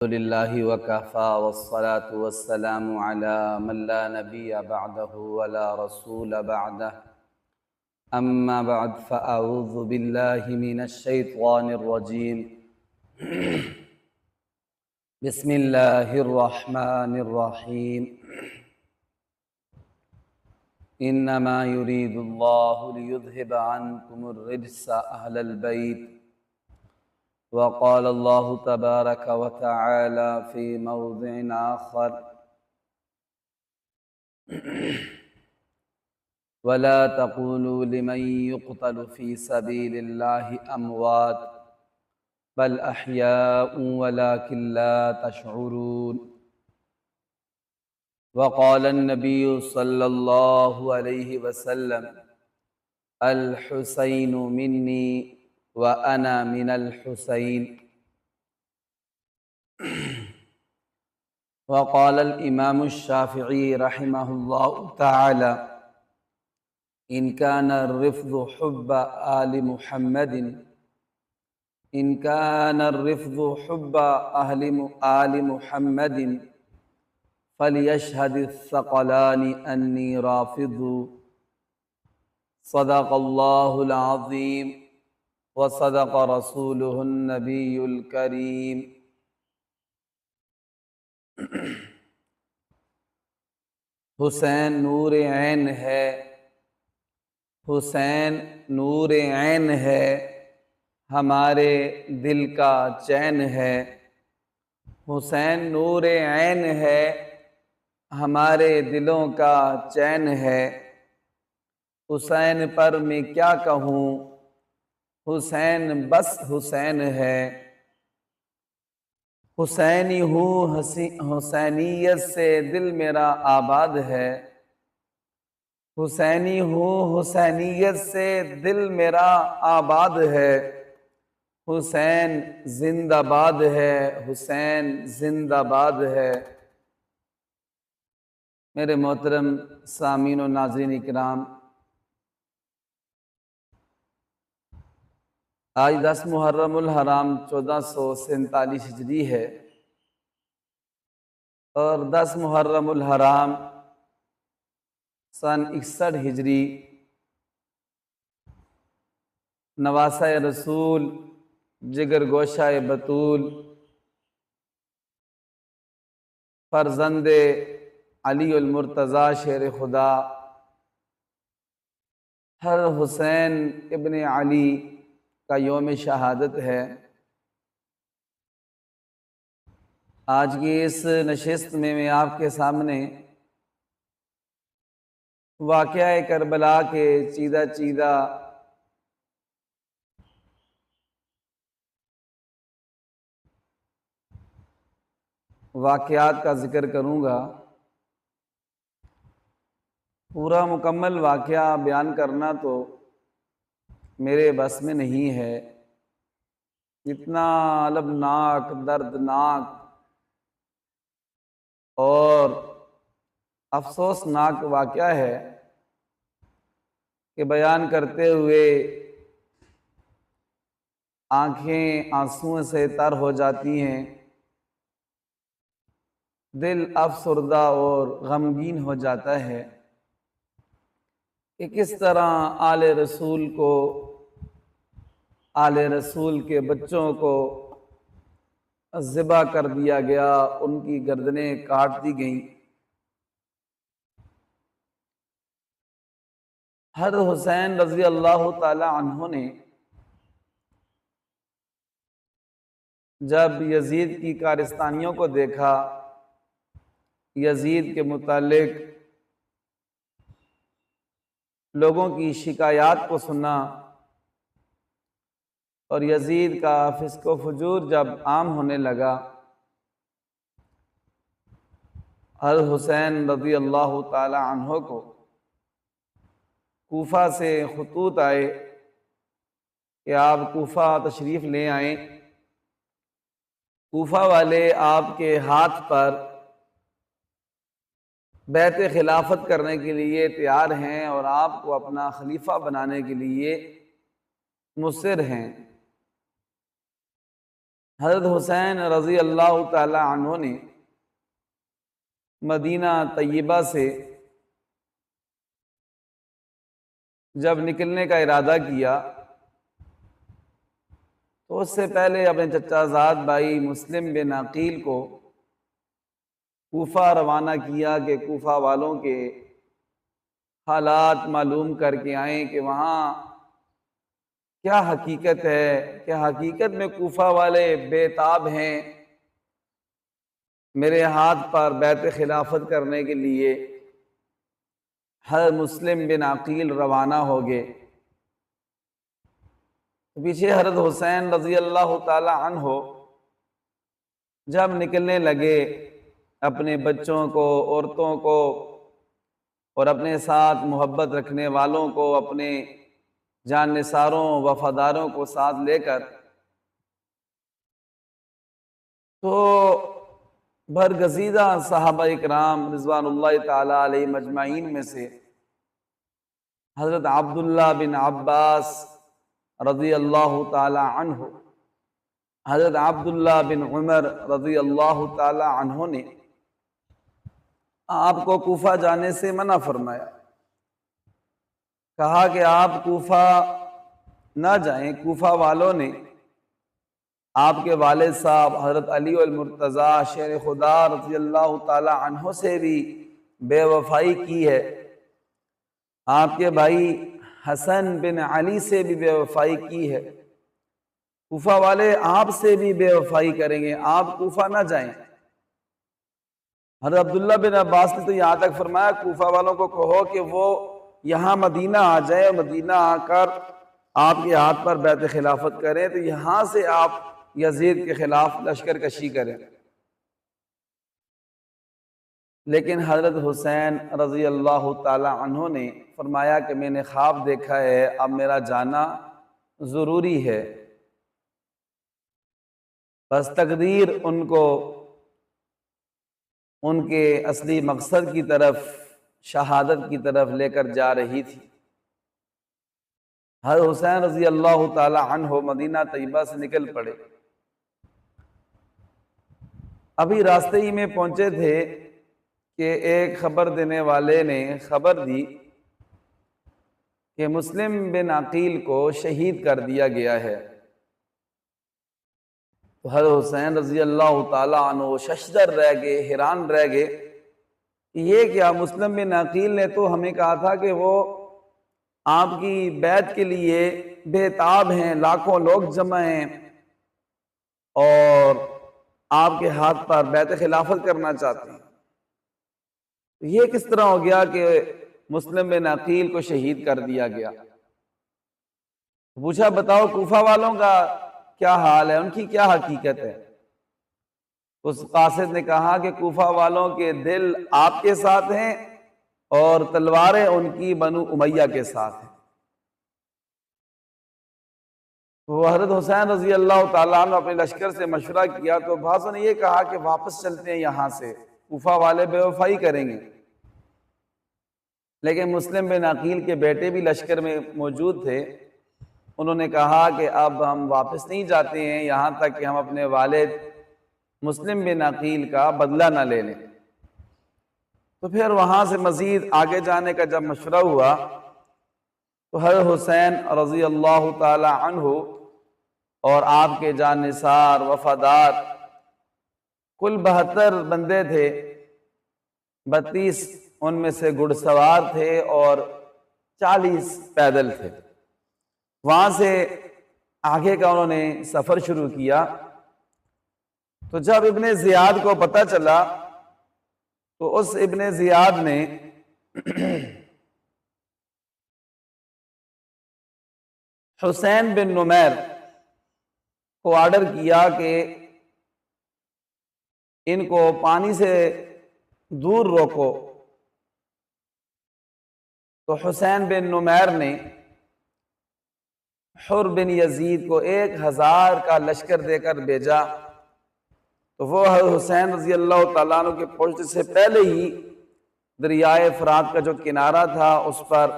अल्हम्दुलिल्लाहि वकफ़ा वस्सलातु वस्सलामु अला मन ला नबिय्य बअदहु वला रसूल बअदह अम्मा बअद फ़अऊज़ु बिल्लाहि मिनश शैत्वानिर रजीम बिस्मिल्लाहिर रहमानिर रहीम इन्नमा युरीदुल्लाहु लियुज़हिबा अन्कुमुर रिज्सा अहलल बैत वक़ाल अल्लाहु तबारक व तआला फ़ी मौज़िइन आख़र वला तक़ूलू लिमन युक़तलु फ़ी सबीलिल्लाहि अमवात बल अहयाउ वलाकिन ला तशऊरून वक़ाल अन्नबिय्यु सल्लल्लाहु अलैहि वसल्लम अल हुसैनु मिन्नी व अना मिनल हुसैन वक़ाल अल इमाम शाफ़िई रहिमहुल्लाहु तआला इन कान अर्रिफ़्ज़ु हुब्ब आलि मुहम्मदिन इन कान अर्रिफ़्ज़ु हुब्ब आलि मुहम्मदिन फ़लियशहदिस्सक़लानि अन्नी राफ़िज़ु सदक़ल्लाहुल अज़ीम व सदक़ रसूलुहुन नबियुल करीम। हुसैन नूर ऐन है, हुसैन नूर ऐन है, हमारे दिल का चैन है। हुसैन नूर ऐन है, हमारे दिलों का चैन है। हुसैन पर मैं क्या कहूँ, हुसैन बस हुसैन है। हुसैनी हूँ, हुसैनियत से दिल मेरा आबाद है। हुसैनी हूँ, हुसैनियत से दिल मेरा आबाद है। हुसैन जिंदाबाद है, हुसैन जिंदाबाद है। मेरे मोहतरम सामीन और नाज़रीन इकराम, आज 10 मुहर्रमुल हराम 1447 हिजरी है और 10 मुहर्रमुल हराम सन 61 हिजरी नवासा रसूल जिगर गोशा बतूल फर्जंदे अली उल मुर्तज़ा शेर खुदा हर हुसैन इब्ने अली का योम शहादत है। आज की इस नशिस्त में मैं आपके सामने वाक़या करबला के चीदा चीदा वाक़यात का जिक्र करूँगा। पूरा मुकम्मल वाक़या बयान करना तो मेरे बस में नहीं है। इतना अलमनाक, दर्दनाक और अफसोसनाक वाक़या है कि बयान करते हुए आँखें आंसुओं से तर हो जाती हैं, दिल अफसुर्दा और गमगीन हो जाता है कि किस तरह आले रसूल को, आले रसूल के बच्चों को ज़िबा कर दिया गया, उनकी गर्दनें काट दी गईं। हर हुसैन रज़ी अल्लाह ताला अन्हु ने जब यजीद की कारस्तानियों को देखा, यजीद के मुतालिक लोगों की शिकायत को सुना और यजीद का फिस्को फजूर जब आम होने लगा, हर हुसैन रज़ी अल्लाह ताला अन्हु को कूफा से खतूत आए कि आप कूफा तशरीफ़ ले आएँ। कूफा वाले आपके हाथ पर बैत खिलाफत करने के लिए तैयार हैं और आपको अपना खलीफा बनाने के लिए मुस्सिर हैं। हज़रत हुसैन रज़ी अल्लाह ताला अन्हु ने मदीना तय्यबा से जब निकलने का इरादा किया तो उससे पहले अपने चचाजाद भाई मुस्लिम बिन अकील को कूफा रवाना किया कि कूफा वालों के हालात मालूम करके आए कि वहाँ क्या हकीकत है, क्या हकीकत में कूफा वाले बेताब हैं मेरे हाथ पर बैत खिलाफत करने के लिए। हर मुस्लिम बिन अकील रवाना हो गए। पीछे हज़रत हुसैन रज़ी अल्लाह ताला अन्हो जब निकलने लगे, अपने बच्चों को, औरतों को और अपने साथ मोहब्बत रखने वालों को, अपने जाननिसारों वफादारों को साथ लेकर, तो बरगज़ीदा सहाबा इकराम रिज़वानुल्लाह ताला अलैहिम अजमाइन में से हज़रत अब्दुल्लाह बिन अब्बास रज़ी अल्लाह ताला अन्हु, हज़रत अब्दुल्लाह बिन उमर रज़ी अल्लाह ताला अन्हु ने आपको कूफा जाने से मना फरमाया। कहा कि आप कूफा ना जाएं। कूफा वालों ने आपके वालिद साहब हज़रत अली अल मुर्तज़ा शेर खुदा रज़ी अल्लाह ताला अन्हु से भी बेवफाई की है, आपके भाई हसन बिन अली से भी बेवफाई की है। कूफा वाले आपसे भी बेवफाई करेंगे, आप कूफा ना जाएं। हज़रत अब्दुल्ला बिन अब्बास ने तो यहाँ तक फरमाया, कूफा वालों को कहो कि वो यहाँ मदीना आ जाए, मदीना आकर आपके हाथ पर बैत खिलाफत करें, तो यहाँ से आप यजीद के खिलाफ लश्कर कशी करें। लेकिन हज़रत हुसैन रज़ी अल्लाह ताला अन्हु ने फरमाया कि मैंने ख्वाब देखा है, अब मेरा जाना ज़रूरी है। बस तकदीर उनको उनके असली मकसद की तरफ, शहादत की तरफ लेकर जा रही थी। हज़रत हुसैन रज़ी अल्लाह ताला अन्हु मदीना तैयबा से निकल पड़े। अभी रास्ते ही में पहुंचे थे कि एक खबर देने वाले ने खबर दी कि मुस्लिम बिन अकील को शहीद कर दिया गया है। तो हज़रत हुसैन रज़ी अल्लाह ताला अन्हु शशदर रह गए, हैरान रह गए, ये क्या, मुस्लिम बिन अकील ने तो हमें कहा था कि वो आपकी बैत के लिए बेताब हैं, लाखों लोग जमा हैं और आपके हाथ पर बैत खिलाफत करना चाहते हैं। तो ये किस तरह हो गया कि मुस्लिम बिन अकील को शहीद कर दिया गया? पूछा, बताओ कूफा वालों का क्या हाल है, उनकी क्या हकीकत है? उस कासिद ने कहा कि कूफा वालों के दिल आपके साथ हैं और तलवारें उनकी बनु उमैया के साथ हैं। तो हज़रत हुसैन रज़ी अल्लाह ताला ने अपने लश्कर से मशवरा किया तो बाज़ों ने यह कहा कि वापस चलते हैं यहाँ से, कूफा वाले बेवफाई करेंगे। लेकिन मुस्लिम बिन अकील के बेटे भी लश्कर में मौजूद थे। उन्होंने कहा कि अब हम वापस नहीं जाते हैं यहाँ तक कि हम अपने वालिद मुस्लिम बिन अकील का बदला न ले लें। तो फिर वहाँ से मज़ीद आगे जाने का जब मशवरा हुआ तो हज़रत हुसैन रज़ी अल्लाह ताला अन्हु और आपके जाननिसार वफादार कुल 72 बंदे थे, 32 उनमें से घुड़सवार थे और 40 पैदल थे। वहां से आगे का उन्होंने सफर शुरू किया। तो जब इब्ने जियाद को पता चला तो उस इब्ने जियाद ने हुसैन बिन नुमैर को ऑर्डर किया कि इनको पानी से दूर रोको। तो हुसैन बिन नुमैर ने हुर बिन यजीद को 1000 का लश्कर देकर भेजा। तो वो हुसैन रज़ी अल्लाह ताला अन्हु के पहुंचने से पहले ही दरियाए फरात का जो किनारा था उस पर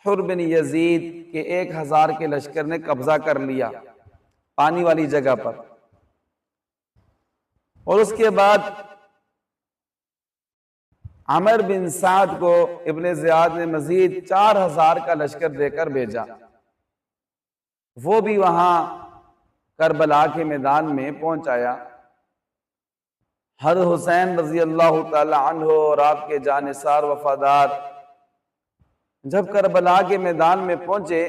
हुर बिन यजीद के 1000 के लश्कर ने कब्जा कर लिया, पानी वाली जगह पर। और उसके बाद आमिर बिन साद को इब्ने ज़ियाद ने मजीद 4000 का लश्कर देकर भेजा। वो भी वहां करबला के मैदान में पहुंच आया। हज़रत हुसैन रजी अल्लाह तआला अन्हु और आपके जानिसार वफादार जब करबला के मैदान में पहुंचे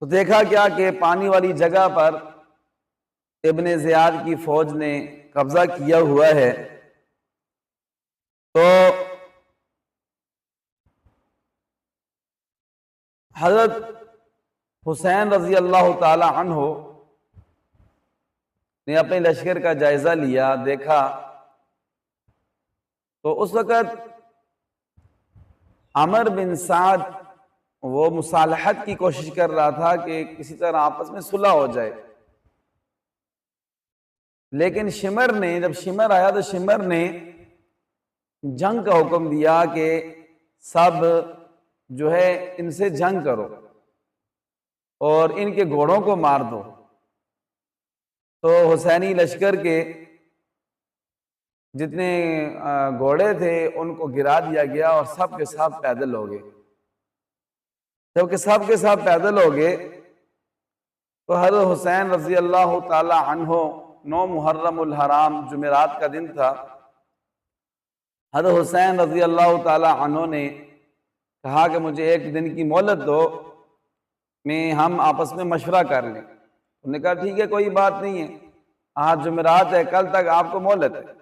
तो देखा क्या कि पानी वाली जगह पर इब्ने ज़ियाद की फौज ने कब्जा किया हुआ है। तो हजरत हुसैन रजी अल्लाह तआला अन्हु ने अपने लश्कर का जायजा लिया, देखा तो उस वक़्त आमिर बिन साद वो मुसालहत की कोशिश कर रहा था कि किसी तरह आपस में सुलह हो जाए। लेकिन शिमर ने, जब शिमर आया तो शिमर ने जंग का हुक्म दिया कि सब जो है इनसे जंग करो और इनके घोड़ों को मार दो। तो हुसैनी लश्कर के जितने घोड़े थे उनको गिरा दिया गया और सब के सब पैदल हो गए। जबकि सब के सब पैदल हो गए तो हज़रत हुसैन रजी अल्लाह तआला अन्हु 9 मुहर्रमुल हराम जुमेरात का दिन था। हज़रत हुसैन रजी अल्लाह तआला अन्हु ने कहा कि मुझे एक दिन की मोहलत दो, में हम आपस में मशवरा कर लें। उन्होंने कहा ठीक है, कोई बात नहीं है, आज जुमेरात है, कल तक आपको मोहलत है।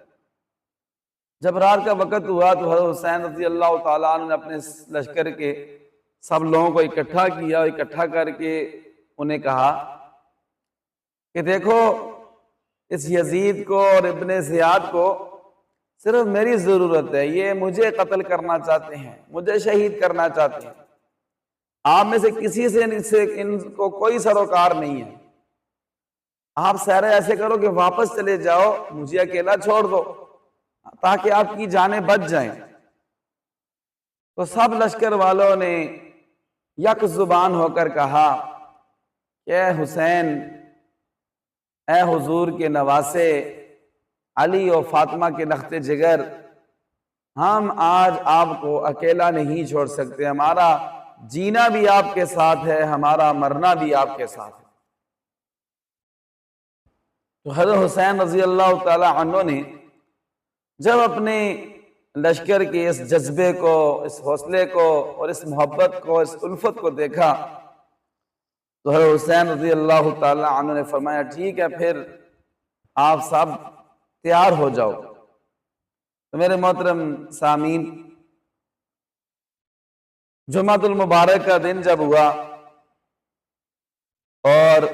जब रात का वक़्त हुआ तो हज़रत हुसैन रज़ी अल्लाह तआला अन्हु ने अपने लश्कर के सब लोगों को इकट्ठा किया। इकट्ठा करके उन्हें कहा कि देखो, इस यजीद को और इब्ने ज़ियाद को सिर्फ मेरी ज़रूरत है, ये मुझे कत्ल करना चाहते हैं, मुझे शहीद करना चाहते हैं। आप में से किसी से इनको कोई सरोकार नहीं है। आप सारे ऐसे करो कि वापस चले जाओ, मुझे अकेला छोड़ दो ताकि आपकी जानें बच जाएं। तो सब लश्कर वालों ने यक जुबान होकर कहा कि हुसैन, ए हुजूर के नवासे, अली और फातिमा के नख्ते जिगर, हम आज आपको अकेला नहीं छोड़ सकते। हमारा जीना भी आपके साथ है, हमारा मरना भी आपके साथ है। तो हज़रत हुसैन रज़ी अल्लाह तआला अन्हु ने जब अपने लश्कर के इस जज्बे को, इस हौसले को और इस मोहब्बत को, इस उल्फत को देखा तो हज़रत हुसैन रज़ी अल्लाह तआला अन्हु ने फरमाया ठीक है, फिर आप सब तैयार हो जाओ। तो मेरे मोहतरम सामीन, जुमातुल मुबारक का दिन जब हुआ और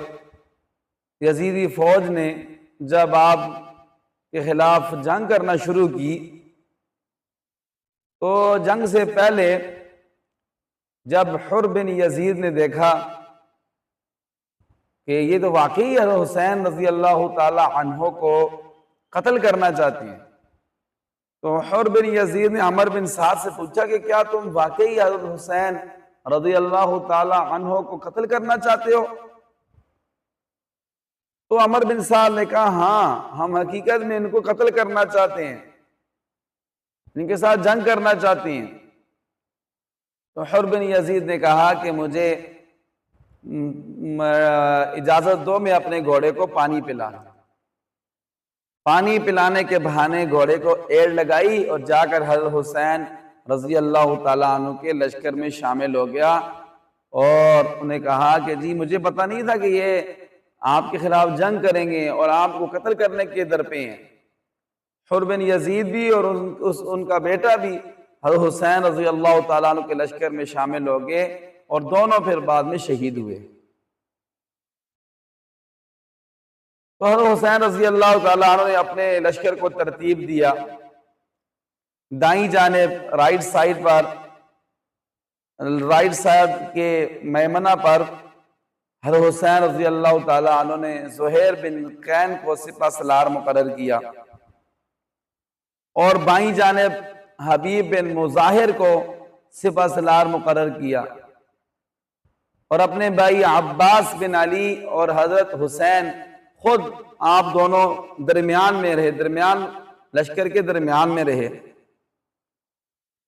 यजीदी फौज ने जब आप के खिलाफ जंग करना शुरू की, तो जंग से पहले जब हुर बिन यजीद ने देखा कि ये तो वाकई हुसैन रज़ी अल्लाह तआला अन्हु को कत्ल करना चाहती हैं, तो हुर बिन यजीद ने अमर बिन साद से पूछा कि क्या तुम वाकई हज़रत हुसैन रज़ी अल्लाह तआला अन्हु को कत्ल करना चाहते हो? तो अमर बिन साद ने कहा हाँ, हम हकीकत में इनको कत्ल करना चाहते हैं, इनके साथ जंग करना चाहते हैं। तो हुर बिन यजीद ने कहा कि मुझे इजाजत दो, मैं अपने घोड़े को पानी पिला। पानी पिलाने के बहाने घोड़े को एड़ लगाई और जाकर हज़रत हुसैन रज़ी अल्लाह तआला अन्हु के लश्कर में शामिल हो गया और उन्हें कहा कि जी मुझे पता नहीं था कि ये आपके खिलाफ जंग करेंगे और आपको कत्ल करने के दर पे हैं। हुर बिन यजीद भी और उनका बेटा भी हज़रत हुसैन रज़ी अल्लाह तआला अन्हु के लश्कर में शामिल हो गए और दोनों फिर बाद में शहीद हुए। तो हज़रत हुसैन रज़ी अल्लाह तआला अन्हु ने अपने लश्कर को तरतीब दिया। दाईं जानिब राइट साइड पर, राइट साइड के मैमना पर हज़रत हुसैन रज़ी अल्लाह तआला अन्हु ने ज़ुहैर बिन कैन को सिपह सलार मुकर्रर किया और बाईं जानिब हबीब बिन मुज़ाहिर को सिपह सलार मुकर्रर किया और अपने भाई अब्बास बिन अली और हज़रत हुसैन खुद आप दोनों दरमियान में रहे, दरमियान लश्कर के दरमियान में रहे।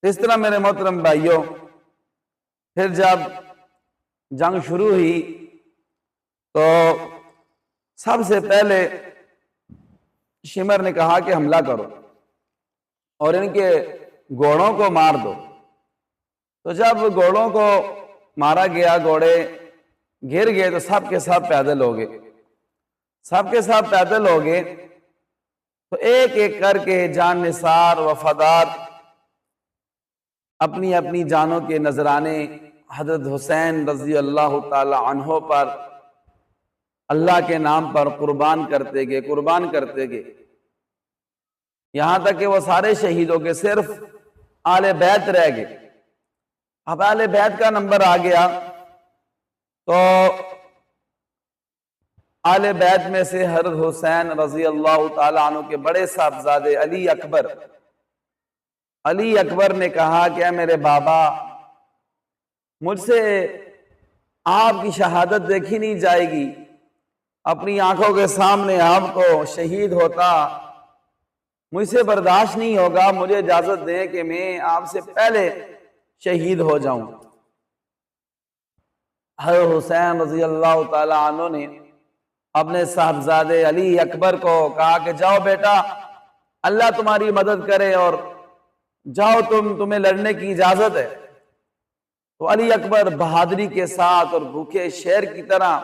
इस तरह मेरे मोहतरम भाइयों, फिर जब जंग शुरू हुई तो सबसे पहले शिमर ने कहा कि हमला करो और इनके घोड़ों को मार दो। तो जब घोड़ों को मारा गया, घोड़े घिर गए, तो सब के सब पैदल हो गए। सब के सब पैदल हो गए तो एक एक करके जान निसार वफादार अपनी अपनी जानों के नजराने हजरत हुसैन रजी अल्लाह ताला अन्हो पर अल्लाह के नाम पर कुर्बान करते गए। यहां तक कि वो सारे शहीद हो गए, सिर्फ आले बैत रह गए। अब आले बैत का नंबर आ गया तो आले बैत में से हजरत हुसैन रजी अल्लाह ताला अन्हु के बड़े साहबजादे अली अकबर ने कहा कि मेरे बाबा, मुझसे आपकी शहादत देखी नहीं जाएगी, अपनी आंखों के सामने आपको शहीद होता मुझसे बर्दाश्त नहीं होगा, मुझे इजाजत दें कि मैं आपसे पहले शहीद हो जाऊं। हज़रत हुसैन रजी अल्लाह ताला अन्हु ने अपने साहबजादे अली अकबर को कहा कि जाओ बेटा, अल्लाह तुम्हारी मदद करे और जाओ, तुम्हें लड़ने की इजाजत है। तो अली अकबर बहादुरी के साथ और भूखे शेर की तरह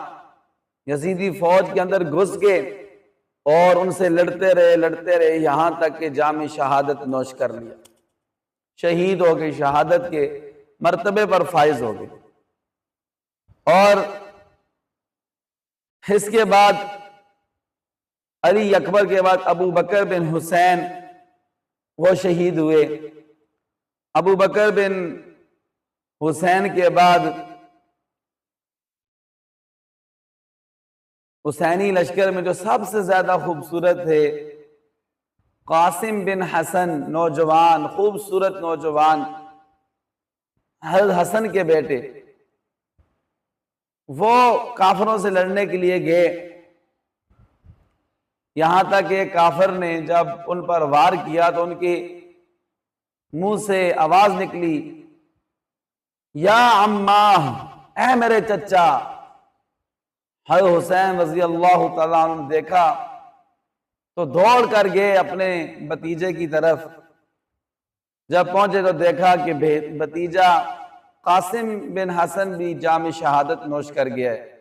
यजीदी फौज के अंदर घुस गए और उनसे लड़ते रहे यहां तक कि जाम शहादत नोश कर लिया, शहीद हो गए, शहादत के मर्तबे पर फाइज हो गए। और इसके बाद अली अकबर के बाद अबू बकर बिन हुसैन वो शहीद हुए। अबू बकर बिन हुसैन के बाद हुसैनी लश्कर में जो सबसे ज्यादा खूबसूरत थे कासिम बिन हसन, नौजवान, खूबसूरत नौजवान, हज़रत हसन के बेटे, वो काफिरों से लड़ने के लिए गए। यहां तक एक काफिर ने जब उन पर वार किया तो उनके मुंह से आवाज निकली, या अम्मा, ऐ मेरे चचा। हज़रत हुसैन रजी अल्लाह ताला अन्हु ने देखा तो दौड़ कर गए अपने भतीजे की तरफ। जब पहुंचे तो देखा कि भतीजा कासिम बिन हसन भी जाम शहादत नोश कर गया है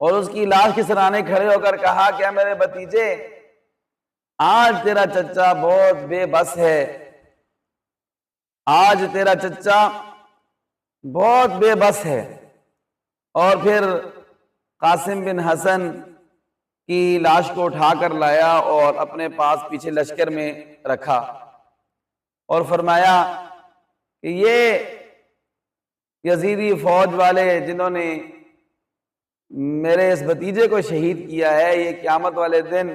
और उसकी लाश के सराहने खड़े होकर कहा, क्या मेरे भतीजे, आज तेरा चचा बहुत बेबस है, आज तेरा चचा बहुत बेबस है। और फिर कासिम बिन हसन की लाश को उठाकर लाया और अपने पास पीछे लश्कर में रखा और फरमाया कि ये यजीदी फौज वाले जिन्होंने मेरे इस भतीजे को शहीद किया है, ये क़यामत वाले दिन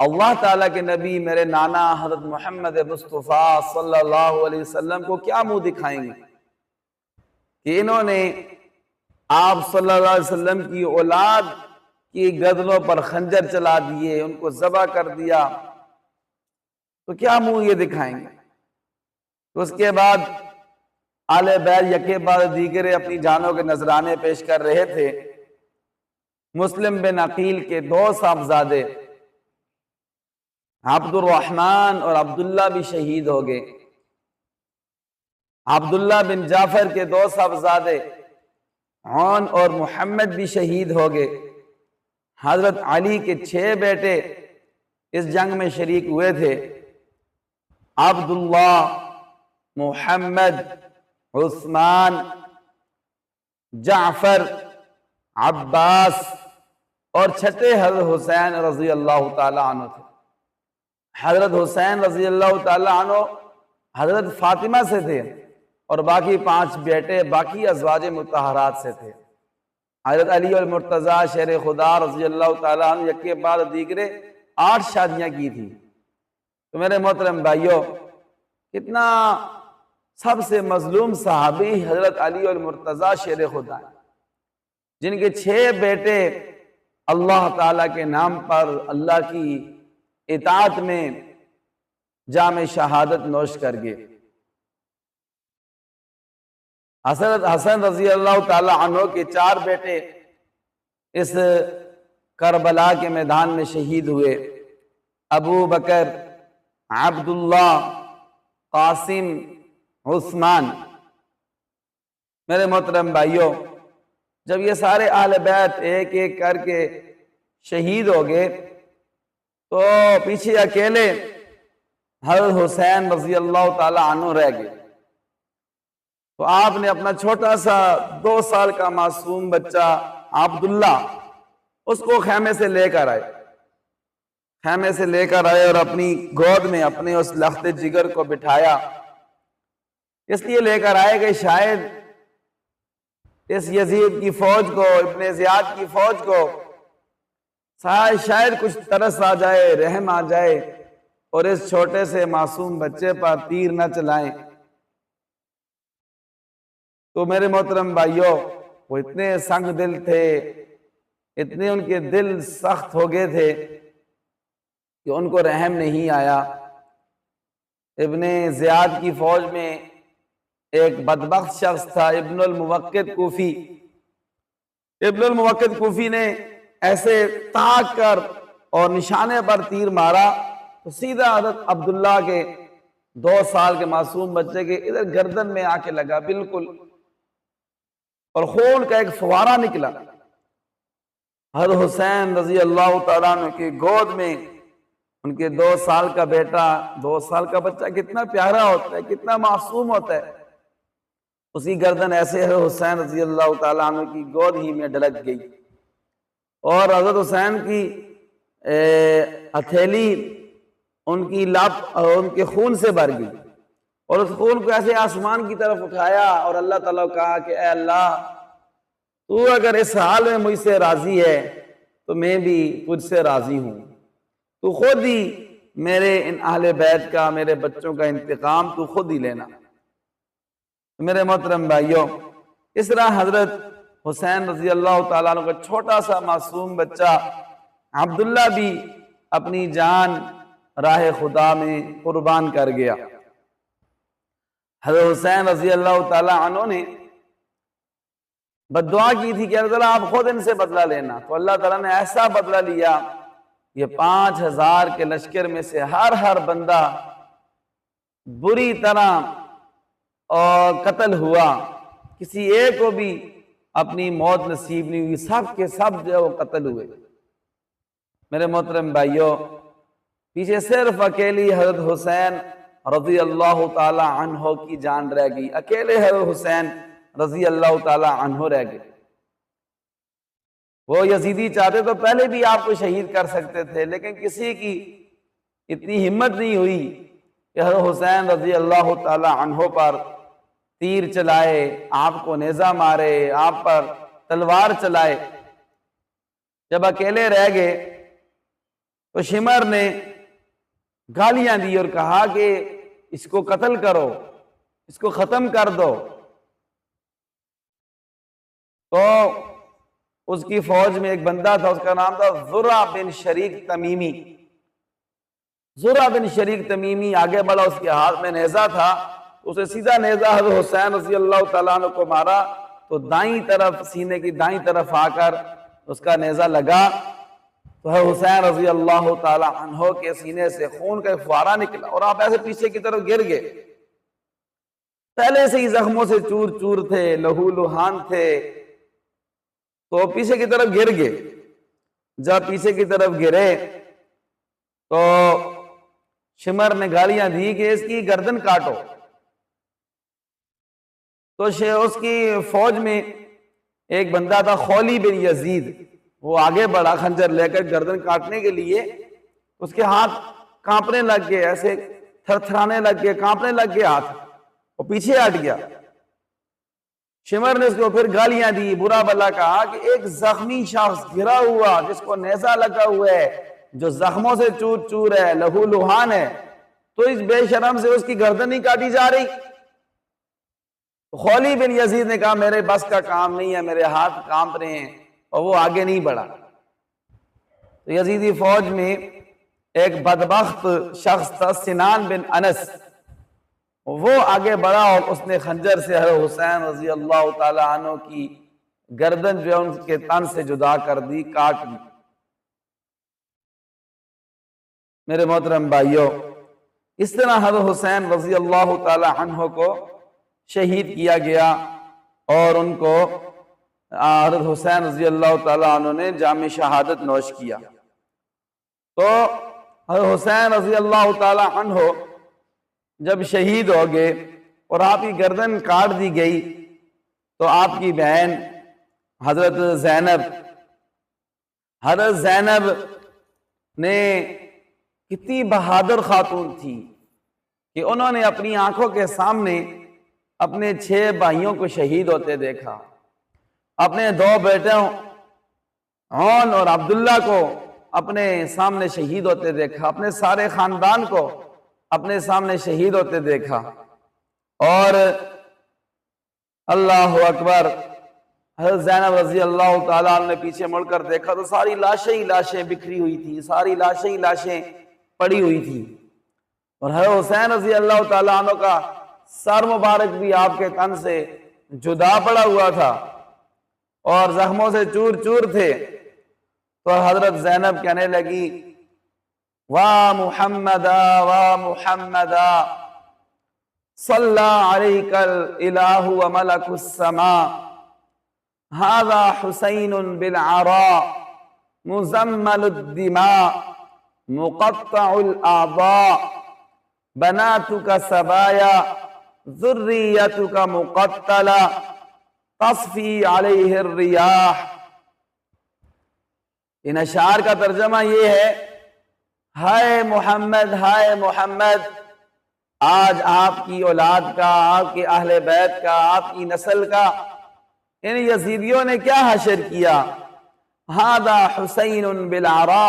अल्लाह ताला के नबी मेरे नाना हज़रत मोहम्मद मुस्तफ़ा सल्लल्लाहु अलैहि वसल्लम को क्या मुंह दिखाएंगे कि इन्होंने आप सल्लल्लाहु अलैहि वसल्लम की औलाद की गर्दनों पर खंजर चला दिए, उनको ज़बह कर दिया, तो क्या मुंह ये दिखाएंगे। तो उसके बाद आले बैत यके बाद दीगरे अपनी जानों के नजराने पेश कर रहे थे। मुस्लिम बिन अकील के दो साहबजादे अब्दुर्रहमान और अब्दुल्ला भी शहीद हो गए। अब्दुल्ला बिन जाफर के दो साहबजादे औन और मोहम्मद भी शहीद हो गए। हजरत अली के 6 बेटे इस जंग में शरीक हुए थे। अब्दुल्ला, मोहम्मद, उस्मान, जाफर, अब्बास और छठे हजरत हुसैन रजी अल्लाह ताला अन्हु थे। हजरत हुसैन रजी अल्लाह ताला अन्हु हजरत फातिमा से थे और बाकी 5 बेटे बाकी अज़वाज मुतहरात से थे। हजरत अली और मुर्तज़ा शेर खुदा रज़ी अल्लाह ताला अन्हु यके बाद दीगरे 8 शादियां की थी। तो मेरे मोहतरम भाइयों, कितना सबसे मजलूम सहाबी हजरत अली और मुर्तज़ा शेर खुदा, जिनके 6 बेटे अल्लाह ताला के नाम पर अल्लाह की इताअत में जाम शहादत नोश कर गए। हज़रत हसन रजी अल्लाह ताला अन्हु के 4 बेटे इस करबला के मैदान में शहीद हुए। अबू बकर, अब्दुल्ला, कासिम, उस्मान। मेरे मोहतरम भाइयों, जब ये सारे आले बैत एक एक करके शहीद हो गए तो पीछे अकेले हज़रत हुसैन रज़ी अल्लाह ताला अन्हु रह गए। तो आपने अपना छोटा सा 2 साल का मासूम बच्चा अब्दुल्ला उसको खेमे से लेकर आए, खेमे से लेकर आए और अपनी गोद में अपने उस लख्त जिगर को बिठाया। इसलिए लेकर आए कि शायद इस यजीद की फौज को, इब्ने ज़ियाद की फौज को शायद कुछ तरस आ जाए, रहम आ जाए और इस छोटे से मासूम बच्चे पर तीर न चलाएं। तो मेरे मोहतरम भाइयों, वो इतने संग दिल थे, इतने उनके दिल सख्त हो गए थे कि उनको रहम नहीं आया। इब्ने ज़ियाद की फौज में एक बदबख्त शख्स था, इब्नुल मुवक्किद कूफी। इब्नुल मुवक्किद कूफी ने ऐसे ताक कर और निशाने पर तीर मारा तो सीधा हज़रत अब्दुल्ला के 2 साल के मासूम बच्चे के इधर गर्दन में आके लगा बिल्कुल, और खून का एक फवारा निकला। हज़रत हुसैन रज़ी अल्लाह तआला अन्हु की गोद में उनके 2 साल का बेटा, 2 साल का बच्चा कितना प्यारा होता है, कितना मासूम होता है, उसकी गर्दन ऐसे है हुसैन रज़ी अल्लाह तआला अन्हु की गोद ही में ढलक गई और हज़रत हुसैन की हथेली उनकी लाप उनके खून से भर गई और उस खून को ऐसे आसमान की तरफ उठाया और अल्लाह ताला को कहा कि ऐ अल्लाह, तू अगर इस हाल में मुझसे राजी है तो मैं भी तुझसे राजी हूं। तू खुद ही मेरे इन अहले बैत का, मेरे बच्चों का इंतकाम तू खुद ही लेना। तो मेरे मोहतरम भाइयों, इस तरह हजरत हुसैन रजी अल्लाह तआला अन्हु का छोटा सा मासूम बच्चा अब्दुल्ला भी अपनी जान राह खुदा में कुर्बान कर गया। हज़रत हुसैन रजी अल्लाह तआला अन्हु ने बद्दुआ की थी कि अल्लाह ताला आप खुद इनसे बदला लेना। तो अल्लाह ताला ने ऐसा बदला लिया, ये 5000 के लश्कर में से हर बंदा बुरी तरह और कत्ल हुआ, किसी एक को भी अपनी मौत नसीब नहीं हुई, सब के सब जो है वो कत्ल हुए। मेरे मोहतरम भाइयों, पीछे सिर्फ अकेली हज़रत हुसैन रज़ी अल्लाह ताला अन्हो की जान रह गई, अकेले हज़रत हुसैन रज़ी अल्लाह ताला अन्हो रह गए। वो यजीदी चाहते तो पहले भी आपको शहीद कर सकते थे, लेकिन किसी की इतनी हिम्मत नहीं हुई कि हज़रत हुसैन रज़ी अल्लाह ताला अन्हो पर तीर चलाए, आपको नेज़ा मारे, आप पर तलवार चलाए। जब अकेले रह गए तो शिमर ने गालियां दी और कहा कि इसको कत्ल करो, इसको खत्म कर दो। तो उसकी फौज में एक बंदा था, उसका नाम था ज़ुरा बिन शरीक तमीमी। ज़ुरा बिन शरीक तमीमी आगे बढ़ा, उसके हाथ में नेज़ा था, उसे सीधा नेज़ा हज़रत हुसैन रज़ी अल्लाह तआला अन्हु को मारा तो दाईं तरफ, सीने की दाईं तरफ आकर उसका नेज़ा लगा तो हुसैन रज़ी अल्लाह तआला अन्हु के सीने से खून का फुवारा निकला और आप ऐसे पीछे की तरफ गिर गए। पहले से ही जख्मों से चूर चूर थे, लहू लुहान थे, तो पीछे की तरफ गिर गए। जब पीछे की तरफ गिरे तो शिमर ने गालियां दी कि इसकी गर्दन काटो। तो उसकी फौज में एक बंदा था खौली बिन यजीद, वो आगे बढ़ा खंजर लेकर गर्दन काटने के लिए, उसके हाथ कांपने लग गए, ऐसे थरथराने लग गए, कांपने लग गए हाथ, वो पीछे हट गया। शिमर ने उसको फिर गालियां दी, बुरा भला कहा कि एक जख्मी शख्स गिरा हुआ जिसको नेज़ा लगा हुआ है, जो जख्मों से चूर चूर है, लहू लुहान है, तो इस बेशरम से उसकी गर्दन नहीं काटी जा रही। खौली बिन यजीद ने कहा मेरे बस का काम नहीं है, मेरे हाथ कांप रहे हैं, और वो आगे नहीं बढ़ा। तो यजीदी फौज में एक बदबख्त शख्स था सिनान बिन अनस, वो आगे बढ़ा और उसने खंजर से हज़रत हुसैन रजी अल्लाह ताला अन्हु की गर्दन जो है उनके तन से जुदा कर दी, काट दी। मेरे मोहतरम भाइयों, इस तरह हज़रत हुसैन रजी अल्लाह ताला अन्हु को शहीद किया गया और उनको हज़रत हुसैन रजी अल्लाह ताला अन्हु ने जाम शहादत नोश किया। तो हज़रत हुसैन रजी अल्लाह ताला अन्हु जब शहीद हो गए और आपकी गर्दन काट दी गई, तो आपकी बहन हजरत ज़ैनब ने कितनी बहादुर खातून थी कि उन्होंने अपनी आंखों के सामने अपने 6 भाइयों को शहीद होते देखा, अपने 2 बेटों औन और अब्दुल्ला को अपने सामने शहीद होते देखा, अपने सारे खानदान को अपने सामने शहीद होते देखा। और अल्लाह अकबर, हज़रत ज़ैनब रज़ी अल्लाह ताला अन्हा ने पीछे मुड़कर देखा तो सारी लाशें ही लाशें बिखरी हुई थी, सारी लाशें ही लाशें पड़ी हुई थी। और हज़रत हुसैन रज़ी अल्लाह ताला अन्हु का सर मुबारक भी आपके तन से जुदा पड़ा हुआ था और जख्मों से चूर चूर थे। तो हजरत ज़ैनब कहने लगी, वाह मुहम्मदा सल्ला अलैकल इलाहु व मलकुस समा, हाज़ा हुसैनुन बिल आरा मुज़म्मलुद दिमा मुक़त्तउल आज़ा, बनातुका सबाया ज़ुर्रियतुका मुक़त्तला तस्फ़ी अलैहिर रियाह। इन अशार का तर्जमा ये है, हाय मोहम्मद, आज आपकी औलाद का, आपके अहले बैत का, आपकी नस्ल का इन यजीदियों ने क्या हशर किया। हादा हुसैनुन बिल आरा,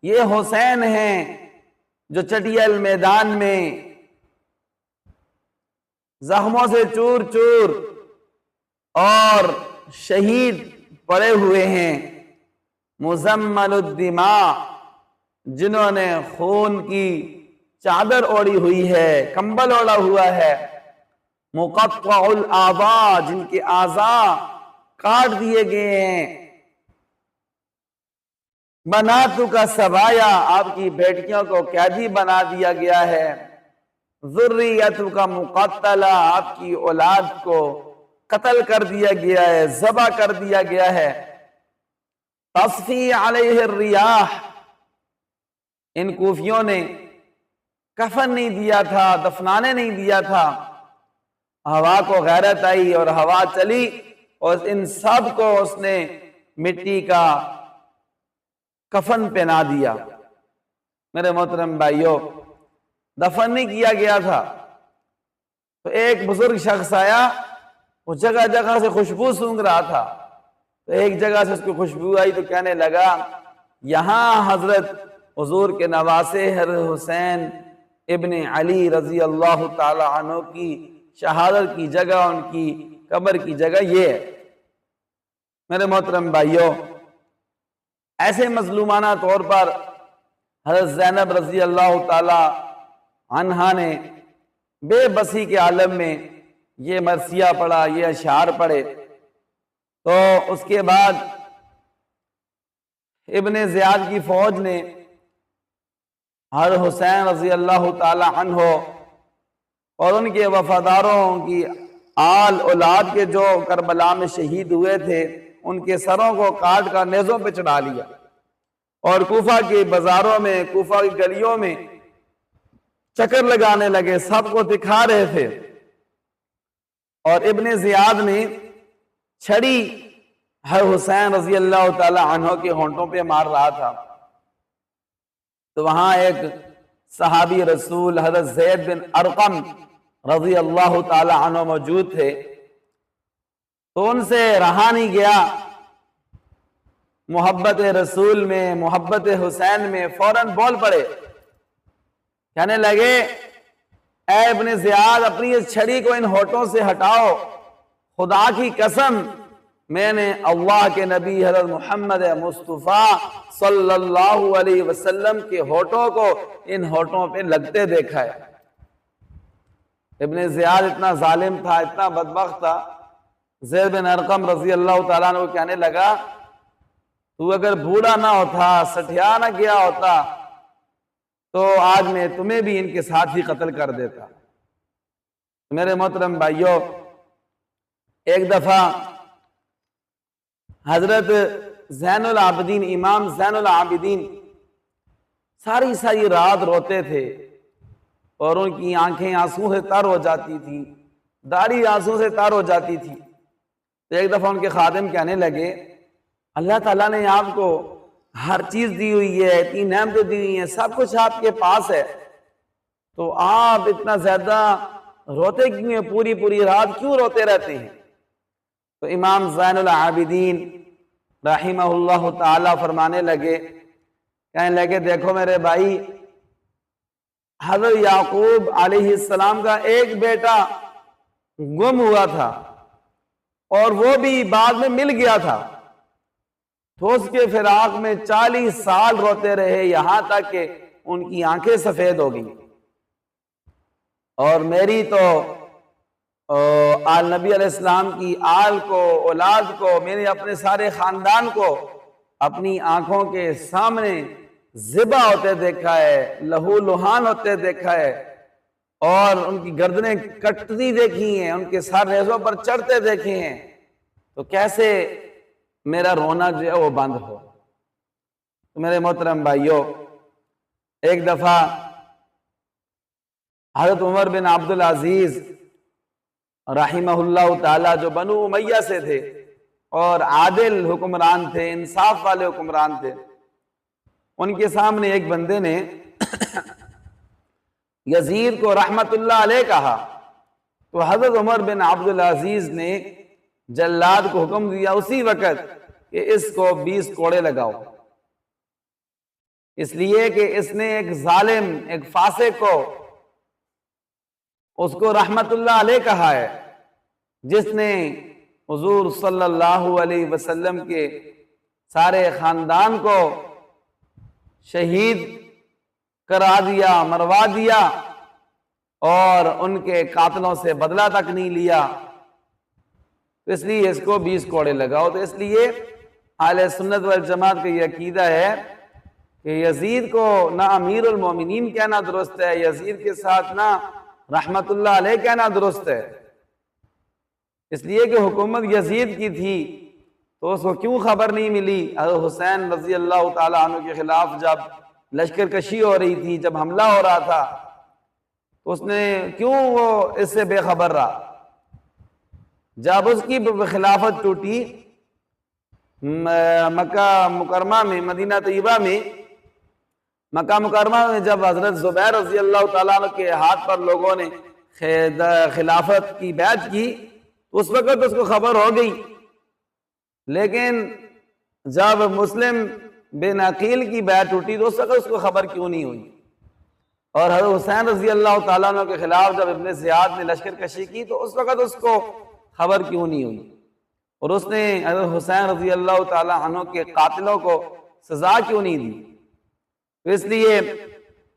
ये हुसैन हैं जो चटियल मैदान में जख्मों से चूर चूर और शहीद पड़े हुए हैं। मुज़म्मलुद्दिमा, जिन्होंने खून की चादर ओढ़ी हुई है, कंबल ओढ़ा हुआ है। मुक़त्तउल आज़ा, जिनके आज़ा काट दिए गए हैं। बनातुका सबाया, आपकी बेटियों को कैदी बना दिया गया है। ज़ुर्रियतुका मुक़त्तला, आपकी औलाद को कत्ल कर दिया गया है, ज़बह कर दिया गया है। तस्फ़ी अलैहिर रियाह, इन कूफियों ने कफन नहीं दिया था, दफनाने नहीं दिया था। हवा को गैरत आई और हवा चली और इन सब को उसने मिट्टी का कफन पहना दिया। मेरे मोहतरम भाइयों, दफन नहीं किया गया था तो एक बुजुर्ग शख्स आया, वो जगह जगह से खुशबू सूंघ रहा था। तो एक जगह से उसको खुशबू आई तो कहने लगा, यहाँ हजरत हुजूर के नवासे हज़रत हुसैन इब्ने अली रजी अल्लाह ताला अन्हु की शहादत की जगह, उनकी कब्र की जगह ये है। मेरे मोहतरम भाइयों, ऐसे मजलूमाना तौर पर हज़रत ज़ैनब रजी अल्लाह ताला अन्हा ने बेबसी के आलम में ये मरसिया पढ़ा, ये अशार पढ़े। तो उसके बाद इब्ने ज़ियाद की फौज ने हज़रत हुसैन रज़ी अल्लाह ताला अन्हु और उनके वफादारों की आल औलाद के जो करबला में शहीद हुए थे, उनके सरों को काट कर नेज़ों पे चढ़ा लिया और कूफा के बाजारों में, कूफा की गलियों में चक्कर लगाने लगे, सबको दिखा रहे थे। और इब्ने ज़ियाद ने छड़ी हज़रत हुसैन रज़ी अल्लाह ताला अन्हु के होंठों पे मार रहा था। तो वहां एक सहाबी रसूल हज़रत ज़ैद बिन अरक़म रज़ी अल्लाह ताला अन्हु मौजूद थे। तो उनसे रहा नहीं गया, मोहब्बत रसूल में, मोहब्बत हुसैन में फौरन बोल पड़े, कहने लगे, ऐ इब्ने ज़ियाद, अपनी इस छड़ी को इन होठों से हटाओ, खुदा की कसम मैंने अल्लाह के नबी हज़रत मोहम्मद मुस्तफ़ा सल्लल्लाहु अलैहि वसल्लम के होठों को इन होठों पे लगते देखा है। इब्ने ज़ियाद इतना जालिम था, इतना बदबख्त था। ज़ैद बिन अरक़म रज़ी अल्लाह तआला अन्हु को कहने लगा, तू अगर बूढ़ा ना होता, सठिया ना गया होता, तो आज मैं तुम्हें भी इनके साथ ही कत्ल कर देता। मेरे मोहतरम भाइयों, एक दफा हजरत ज़ैनुल आबिदीन, इमाम ज़ैनुल आबिदीन सारी सारी रात रोते थे और उनकी आंखें आंसू से तर हो जाती थी, दाढ़ी आंसू से तर हो जाती थी। तो एक दफा उनके खादिम कहने लगे, अल्लाह ताला ने आपको हर चीज दी हुई है, इतनी नेमतें दी हुई हैं, सब कुछ आपके पास है, तो आप इतना ज्यादा रोते क्यों हैं? पूरी पूरी रात क्यों रोते रहते हैं? तो इमाम ज़ैनुल आबिदीन रहिमहुल्लाह ताला फरमाने लगे, कहने लगे, देखो मेरे भाई, हज़रत याकूब अलैहिस्सलाम का एक बेटा गुम हुआ था और वो भी बाद में मिल गया था, तो उसके फिराक में 40 साल रोते रहे, यहां तक कि उनकी आंखें सफेद हो गई। और मेरी तो आल नबी अलैहिस्सलाम की आल को, औलाद को, मेरे अपने सारे खानदान को अपनी आंखों के सामने ज़िबा होते देखा है, लहू लुहान होते देखा है, और उनकी गर्दनें कटती देखी हैं, उनके सर रेजों पर चढ़ते देखे हैं, तो कैसे मेरा रोना जो है वो बंद हो? तो मेरे मोहतरम भाइयों, एक दफा हज़रत उमर बिन अब्दुल अजीज रहिमहुल्लाह ताला, जो बनु उमैया से थे और आदिल हुक्मरान थे, इंसाफ वाले हुक्मरान थे, उनके सामने एक बंदे ने यजीद को रहमतुल्लाह अलैह कहा। तो हज़रत उमर बिन अब्दुल अजीज ने जल्लाद को हुक्म दिया उसी वक्त कि इसको 20 कोड़े लगाओ, इसलिए कि इसने एक जालिम, एक फासिक को, उसको रहमतुल्लाह अलैह कहा है, जिसने हुजूर सल्लल्लाहु अलैहि वसल्लम के सारे खानदान को शहीद करा दिया, मरवा दिया, और उनके कातलों से बदला तक नहीं लिया, तो इसलिए इसको 20 कोड़े लगाओ। तो इसलिए आले सुन्नत वल जमात का ये अकीदा है कि यजीद को ना अमीरुल मोमिनीन कहना दुरुस्त है, यजीद के साथ ना रहमतुल्लाह अलैह कहना दुरुस्त है, इसलिए कि हुकूमत यजीद की थी, तो उसको क्यों खबर नहीं मिली? हज़रत हुसैन रज़ी अल्लाह ताला अन्हु के खिलाफ जब लश्कर कशी हो रही थी, जब हमला हो रहा था, तो उसने क्यों वो इससे बेखबर रहा? जब उसकी खिलाफत टूटी मक्का मुकरमा में, मदीना तैयबा में, मक्का मुकरमा में जब हजरत ज़ुबैर रज़ी अल्लाह ताला अन्हु के हाथ पर लोगों ने खिलाफत की बैत की, उस वक्त उसको खबर हो गई। लेकिन जब मुस्लिम बिन अकील की बैत टूटी, तो उस वक्त उसको खबर क्यों नहीं हुई? और हज़रत हुसैन रज़ी अल्लाह ताला अन्हु के खिलाफ जब इब्ने ज़ियाद ने लश्कर कशी की, तो उस वक्त उसको खबर क्यों नहीं हुई? और उसने हज़रत हुसैन रज़ी अल्लाह ताला अन्हु के कातिलों को सजा क्यों नहीं दी? तो इसलिए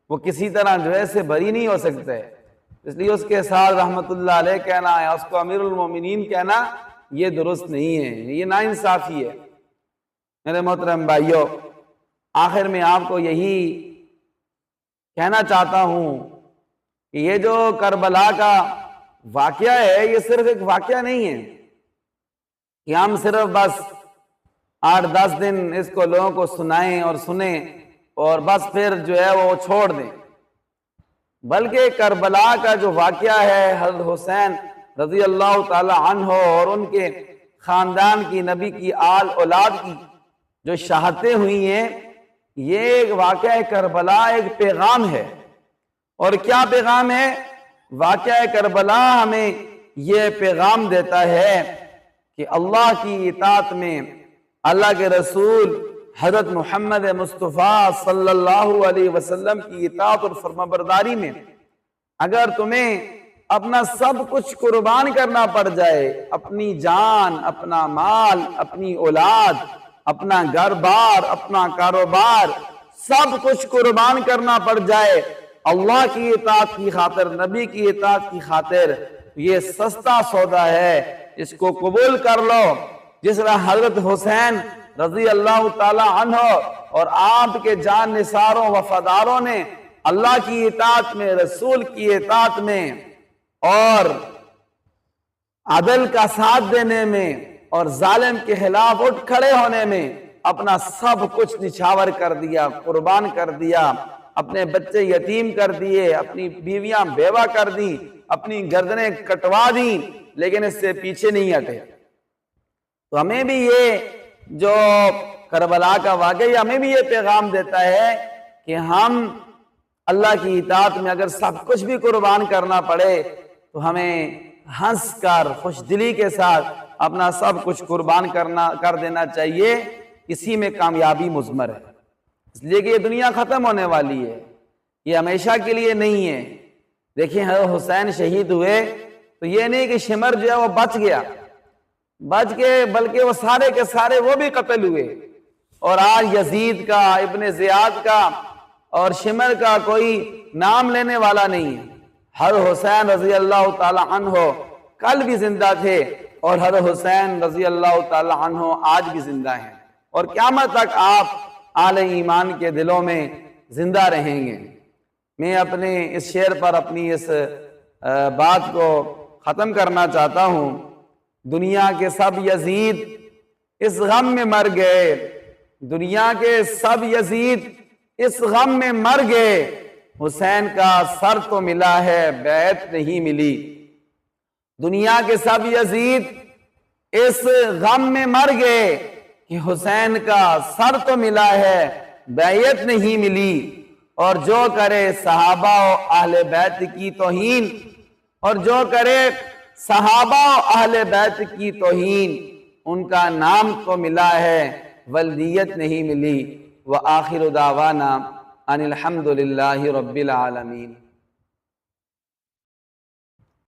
वो किसी तरह जो है से बरी नहीं हो सकता है, इसलिए उसके साथ रहमतुल्लाह अलैह कहना है, उसको अमीरुल मोमिनीन कहना, ये दुरुस्त नहीं है, ये नाइंसाफी है। मेरे मोहतरम भाइयों, आखिर में आपको यही कहना चाहता हूं कि ये जो करबला का वाकया है, ये सिर्फ एक वाकया नहीं है कि हम सिर्फ बस 8-10 दिन इसको लोगों को सुनाएं और सुने और बस फिर जो है वो छोड़ दें, बल्कि करबला का जो वाकया है, हज़रत हुसैन रज़ी अल्लाह ताला अन्हु और उनके खानदान की, नबी की आल औलाद की जो शहादतें हुई हैं, ये एक वाकया करबला एक पैगाम है। और क्या पैगाम है? वाकया करबला हमें ये पैगाम देता है कि अल्लाह की इताअत में, अल्लाह के रसूल हज़रत मोहम्मद मुस्तफ़ा सल्लल्लाहु अलैहि वसल्लम की इताअत और फरमाबरदारी में अगर तुम्हें अपना सब कुछ कुर्बान करना पड़ जाए, अपनी जान, अपना माल, अपनी औलाद, अपना घर बार, अपना कारोबार, सब कुछ कुर्बान करना पड़ जाए अल्लाह की इताअत की खातिर, नबी की इताअत की खातिर, ये सस्ता सौदा है, इसको कबूल कर लो। जिस तरह हजरत हुसैन रजी अल्लाह ताला अन्हो और आपके जान निसारों वफादारों ने अल्लाह की इताअत में, रसूल की इताअत में और अदल का साथ देने में और जालिम के खिलाफ उठ खड़े होने में अपना सब कुछ निछावर कर दिया, कुर्बान कर दिया, अपने बच्चे यतीम कर दिए, अपनी बीवियां बेवा कर दी, अपनी गर्दनें कटवा दी, लेकिन इससे पीछे नहीं हटे। तो हमें भी ये जो करबला का वाकया हमें भी ये पैगाम देता है कि हम अल्लाह की इताअत में अगर सब कुछ भी कुर्बान करना पड़े तो हमें हंस कर, खुशदिली के साथ अपना सब कुछ कुर्बान कर देना चाहिए। इसी में कामयाबी मुज़मर है, इसलिए कि ये दुनिया खत्म होने वाली है, ये हमेशा के लिए नहीं है। देखिए हुसैन शहीद हुए तो ये नहीं कि शिमर जो है वो बच गया, बच के, बल्कि वो सारे के सारे वो भी कत्ल हुए। और आज यजीद का, इब्ने ज़ियाद का और शिमर का कोई नाम लेने वाला नहीं है। हर हुसैन रजी अल्लाह ताला अन्हो कल भी जिंदा थे और हर हुसैन रजी अल्लाह ताला अन्हो आज भी जिंदा हैं और क़यामत तक आप आले ईमान के दिलों में जिंदा रहेंगे। मैं अपने इस शेर पर अपनी इस बात को ख़त्म करना चाहता हूँ। दुनिया के सब यजीद इस गम में मर गए, दुनिया के सब यजीद इस गम में मर गए, हुसैन का सर तो मिला है, बैत नहीं मिली। दुनिया के सब यजीद इस गम में मर गए कि हुसैन का सर तो मिला है, बैत नहीं मिली। और जो करे सहाबा और अहले बैत की तौहीन, और जो करे सहाबा और अहले बैत की तौहीन, उनका नाम तो मिला है, वल्दियत नहीं मिली। व आखिर दावाना अनिल हम्दुलिल्लाहि रब्बिल आलमीन।